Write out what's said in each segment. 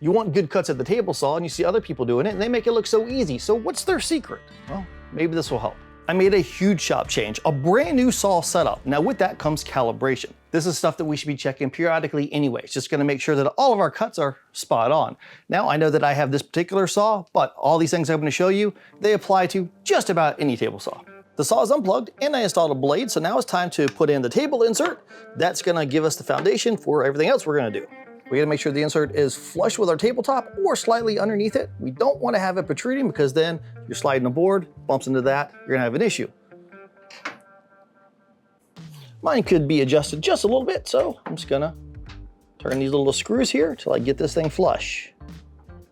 You want good cuts at the table saw, and you see other people doing it, and they make it look so easy. So what's their secret? Well, maybe this will help. I made a huge shop change, a brand new saw setup. Now with that comes calibration. This is stuff that we should be checking periodically anyway. It's just gonna make sure that all of our cuts are spot on. Now I know that I have this particular saw, but all these things I'm gonna show you, they apply to just about any table saw. The saw is unplugged and I installed a blade, so now it's time to put in the table insert. That's gonna give us the foundation for everything else we're gonna do. We gotta make sure the insert is flush with our tabletop or slightly underneath it. We don't wanna have it protruding because then you're sliding a board, bumps into that, you're gonna have an issue. Mine could be adjusted just a little bit, so I'm just gonna turn these little screws here till I get this thing flush.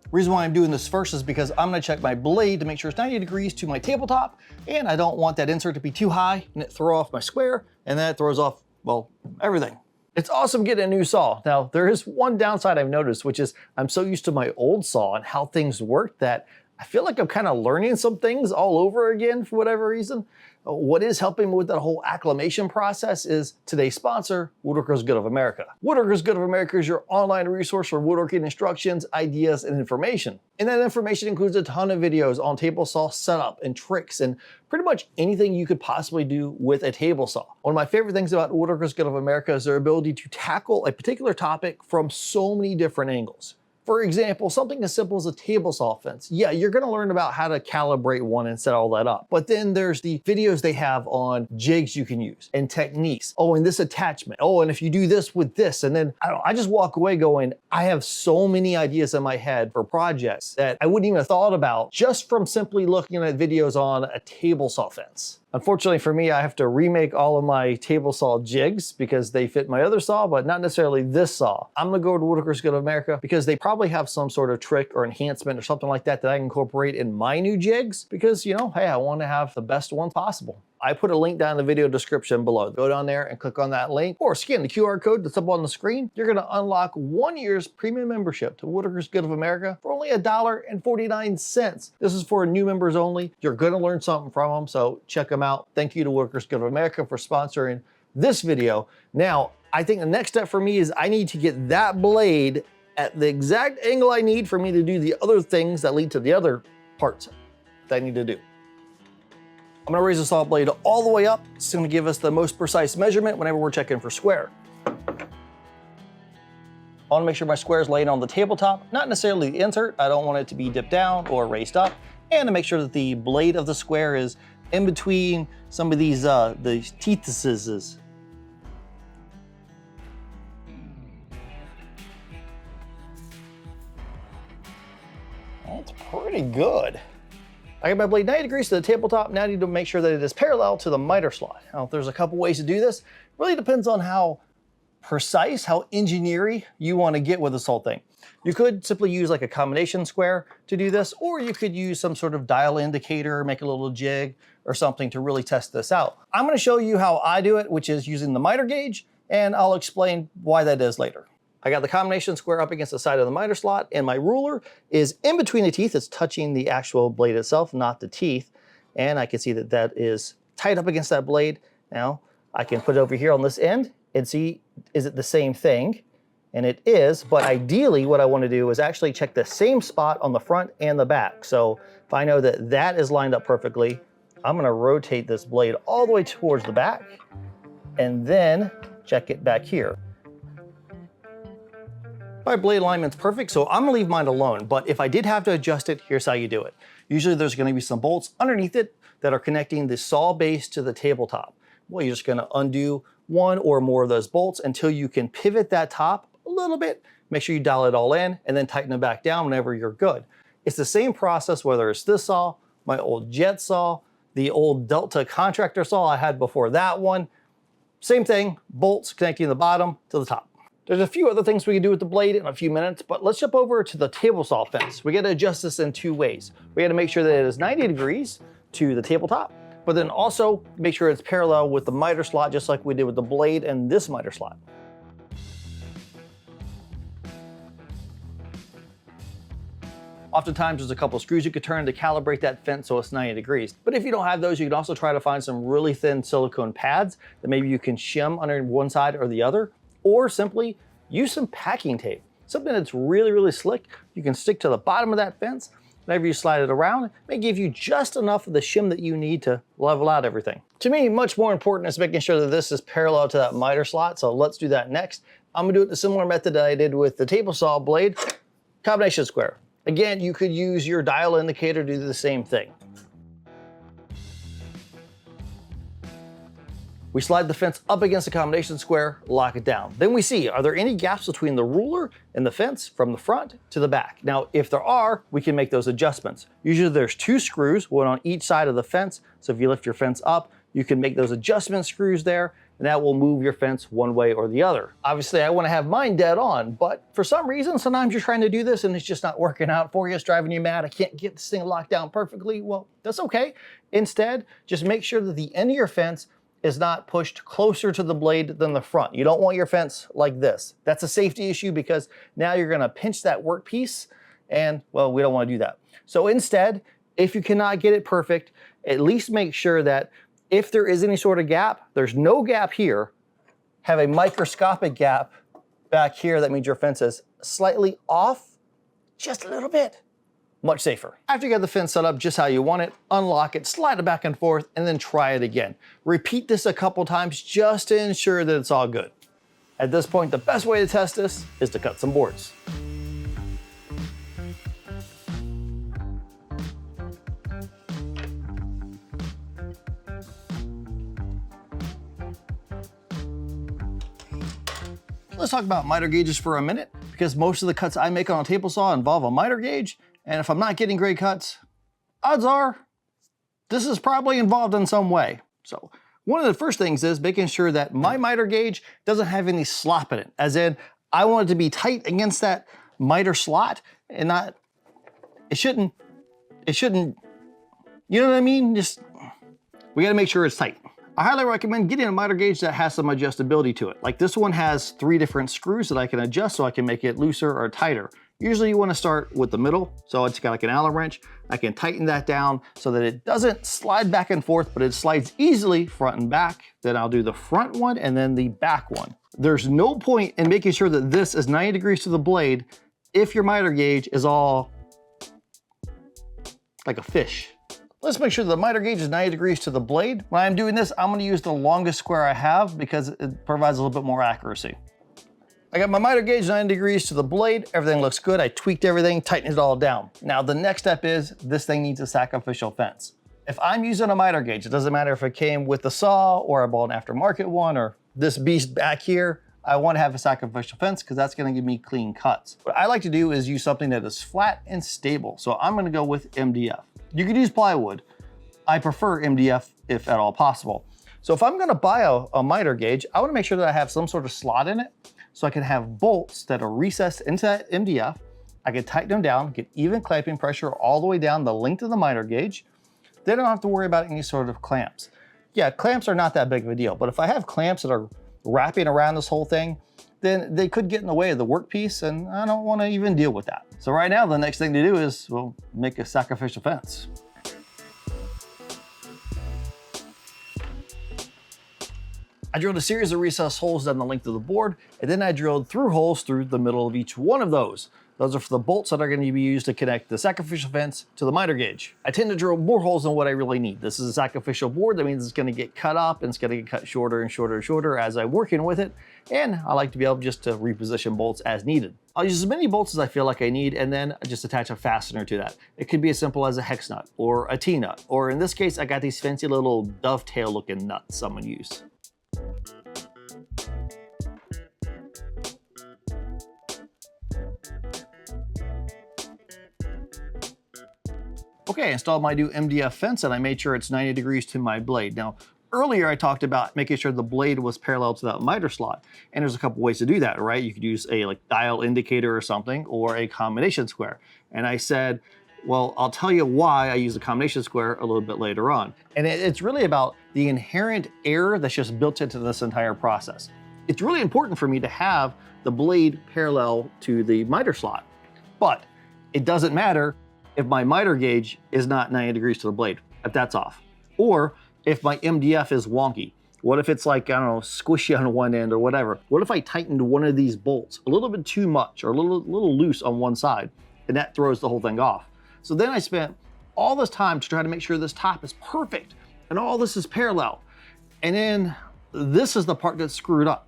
Reason why I'm doing this first is because I'm gonna check my blade to make sure it's 90 degrees to my tabletop, and I don't want that insert to be too high and it throw off my square, and then it throws off, well, everything. It's awesome getting a new saw. Now, there is one downside I've noticed, which is I'm so used to my old saw and how things work that I feel like I'm kind of learning some things all over again for whatever reason. What is helping me with that whole acclimation process is today's sponsor, Woodworkers Good of America. Woodworkers Good of America is your online resource for woodworking instructions, ideas, and information. And that information includes a ton of videos on table saw setup and tricks and pretty much anything you could possibly do with a table saw. One of my favorite things about Woodworkers Good of America is their ability to tackle a particular topic from so many different angles. For example, something as simple as a table saw fence. Yeah, you're gonna learn about how to calibrate one and set all that up. But then there's the videos they have on jigs you can use and techniques. Oh, and this attachment. Oh, and if you do this with this, and then I just walk away going, I have so many ideas in my head for projects that I wouldn't even have thought about just from simply looking at videos on a table saw fence. Unfortunately for me, I have to remake all of my table saw jigs because they fit my other saw, but not necessarily this saw. I'm gonna go to Woodworkers Good of America because they probably have some sort of trick or enhancement or something like that that I can incorporate in my new jigs because, you know, hey, I wanna have the best ones possible. I put a link down in the video description below. Go down there and click on that link or scan the QR code that's up on the screen. You're gonna unlock 1 year's premium membership to Woodworkers Good of America for only $1.49. This is for new members only. You're gonna learn something from them, so check them out. Thank you to Woodworkers Good of America for sponsoring this video. Now, I think the next step for me is I need to get that blade at the exact angle I need for me to do the other things that lead to the other parts that I need to do. I'm gonna raise the saw blade all the way up. It's gonna give us the most precise measurement whenever we're checking for square. I wanna make sure my square is laying on the tabletop, not necessarily the insert. I don't want it to be dipped down or raised up. And to make sure that the blade of the square is in between some of these the teethuses. That's pretty good. I got my blade 90 degrees to the tabletop. Now I need to make sure that it is parallel to the miter slot. Now, there's a couple ways to do this. It really depends on how precise, how engineering you want to get with this whole thing. You could simply use like a combination square to do this, or you could use some sort of dial indicator, make a little jig or something to really test this out. I'm going to show you how I do it, which is using the miter gauge, and I'll explain why that is later. I got the combination square up against the side of the miter slot, and my ruler is in between the teeth. It's touching the actual blade itself, not the teeth. And I can see that that is tight up against that blade. Now I can put it over here on this end and see, is it the same thing? And it is, but ideally what I want to do is actually check the same spot on the front and the back. So if I know that that is lined up perfectly, I'm going to rotate this blade all the way towards the back and then check it back here. My blade alignment's perfect, so I'm gonna leave mine alone, but if I did have to adjust it, here's how you do it. Usually there's gonna be some bolts underneath it that are connecting the saw base to the tabletop. Well, you're just gonna undo one or more of those bolts until you can pivot that top a little bit, make sure you dial it all in, and then tighten it back down whenever you're good. It's the same process whether it's this saw, my old jet saw, the old Delta contractor saw I had before that one. Same thing, bolts connecting the bottom to the top. There's a few other things we can do with the blade in a few minutes, but let's jump over to the table saw fence. We gotta adjust this in two ways. We gotta make sure that it is 90 degrees to the tabletop, but then also make sure it's parallel with the miter slot, just like we did with the blade and this miter slot. Oftentimes there's a couple of screws you could turn to calibrate that fence so it's 90 degrees. But if you don't have those, you can also try to find some really thin silicone pads that maybe you can shim under one side or the other, or simply use some packing tape. Something that's really, really slick, you can stick to the bottom of that fence. Whenever you slide it around, it may give you just enough of the shim that you need to level out everything. To me, much more important is making sure that this is parallel to that miter slot, so let's do that next. I'm gonna do it the similar method that I did with the table saw blade, combination square. Again, you could use your dial indicator to do the same thing. We slide the fence up against the combination square, lock it down. Then we see, are there any gaps between the ruler and the fence from the front to the back? Now, if there are, we can make those adjustments. Usually there's 2 screws, one on each side of the fence. So if you lift your fence up, you can make those adjustment screws there, and that will move your fence one way or the other. Obviously, I wanna have mine dead on, but for some reason, sometimes you're trying to do this and it's just not working out for you. It's driving you mad. I can't get this thing locked down perfectly. Well, that's okay. Instead, just make sure that the end of your fence is not pushed closer to the blade than the front. You don't want your fence like this. That's a safety issue because now you're gonna pinch that workpiece and, well, we don't wanna do that. So instead, if you cannot get it perfect, at least make sure that if there is any sort of gap, there's no gap here, have a microscopic gap back here. That means your fence is slightly off, just a little bit. Much safer. After you got the fence set up just how you want it, unlock it, slide it back and forth, and then try it again. Repeat this a couple times just to ensure that it's all good. At this point, the best way to test this is to cut some boards. Let's talk about miter gauges for a minute, because most of the cuts I make on a table saw involve a miter gauge. And if I'm not getting great cuts, odds are this is probably involved in some way. So one of the first things is making sure that my miter gauge doesn't have any slop in it. As in, I want it to be tight against that miter slot and not, it shouldn't, you know what I mean? Just, we gotta make sure it's tight. I highly recommend getting a miter gauge that has some adjustability to it. Like this one has 3 different screws that I can adjust so I can make it looser or tighter. Usually you want to start with the middle. So it's got like an Allen wrench. I can tighten that down so that it doesn't slide back and forth, but it slides easily front and back. Then I'll do the front one and then the back one. There's no point in making sure that this is 90 degrees to the blade if your miter gauge is all like a fish. Let's make sure the miter gauge is 90 degrees to the blade. When I'm doing this, I'm gonna use the longest square I have because it provides a little bit more accuracy. I got my miter gauge 90 degrees to the blade. Everything looks good. I tweaked everything, tightened it all down. Now the next step is this thing needs a sacrificial fence. If I'm using a miter gauge, it doesn't matter if it came with the saw or I bought an aftermarket one or this beast back here, I want to have a sacrificial fence because that's going to give me clean cuts. What I like to do is use something that is flat and stable. So I'm going to go with MDF. You could use plywood. I prefer MDF if at all possible. So if I'm going to buy a miter gauge, I want to make sure that I have some sort of slot in it so I can have bolts that are recessed into that MDF. I can tighten them down, get even clamping pressure all the way down the length of the miter gauge. Then I don't have to worry about any sort of clamps. Yeah, clamps are not that big of a deal, but if I have clamps that are wrapping around this whole thing, then they could get in the way of the workpiece and I don't want to even deal with that. So right now, the next thing to do is, well, make a sacrificial fence. I drilled a series of recessed holes down the length of the board, and then I drilled through holes through the middle of each one of those. Those are for the bolts that are going to be used to connect the sacrificial fence to the miter gauge. I tend to drill more holes than what I really need. This is a sacrificial board. That means it's going to get cut up and it's going to get cut shorter and shorter and shorter as I'm working with it. And I like to be able just to reposition bolts as needed. I'll use as many bolts as I feel like I need and then just attach a fastener to that. It could be as simple as a hex nut or a T-nut, or in this case, I got these fancy little dovetail looking nuts I'm going to use. Okay, I installed my new MDF fence and I made sure it's 90 degrees to my blade. Now, earlier I talked about making sure the blade was parallel to that miter slot. And there's a couple ways to do that, right? You could use a dial indicator or something, or a combination square. And I said, well, I'll tell you why I use the combination square a little bit later on. And it's really about the inherent error that's just built into this entire process. It's really important for me to have the blade parallel to the miter slot, but it doesn't matter if my miter gauge is not 90 degrees to the blade, if that's off, or if my MDF is wonky, What if it's like, I don't know, squishy on one end or whatever? What if I tightened one of these bolts a little bit too much or a little loose on one side, and that throws the whole thing off? So then I spent all this time to try to make sure this top is perfect and all this is parallel. And then this is the part that's screwed up.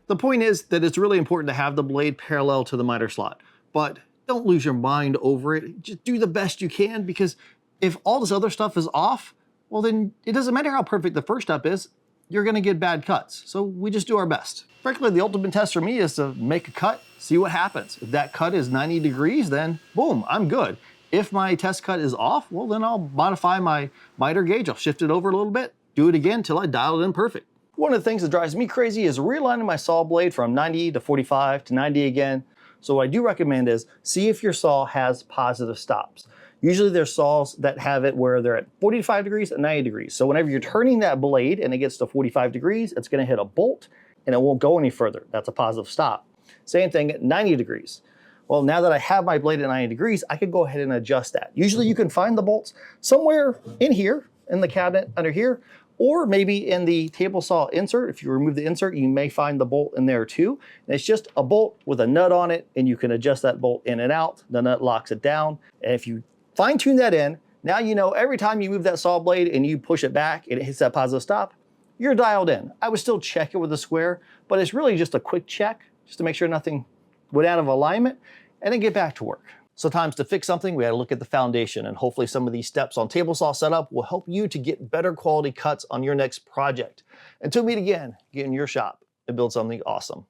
The point is that it's really important to have the blade parallel to the miter slot, but don't lose your mind over it. Just do the best you can, because if all this other stuff is off, well then it doesn't matter how perfect the first step is, you're gonna get bad cuts. So we just do our best. Frankly, the ultimate test for me is to make a cut, see what happens. If that cut is 90 degrees, then boom, I'm good. If my test cut is off, well then I'll modify my miter gauge. I'll shift it over a little bit, do it again till I dial it in perfect. One of the things that drives me crazy is realigning my saw blade from 90 to 45 to 90 again. So what I do recommend is see if your saw has positive stops. Usually there's saws that have it where they're at 45 degrees and 90 degrees. So whenever you're turning that blade and it gets to 45 degrees, it's gonna hit a bolt and it won't go any further. That's a positive stop. Same thing at 90 degrees. Well, now that I have my blade at 90 degrees, I could go ahead and adjust that. Usually you can find the bolts somewhere in here, in the cabinet under here, or maybe in the table saw insert. If you remove the insert, you may find the bolt in there too. And it's just a bolt with a nut on it, and you can adjust that bolt in and out. The nut locks it down. And if you fine tune that in, now you know every time you move that saw blade and you push it back and it hits that positive stop, you're dialed in. I would still check it with a square, but it's really just a quick check just to make sure nothing went out of alignment, and then get back to work. Sometimes to fix something, we gotta look at the foundation, and hopefully some of these steps on table saw setup will help you to get better quality cuts on your next project. Until we meet again, get in your shop and build something awesome.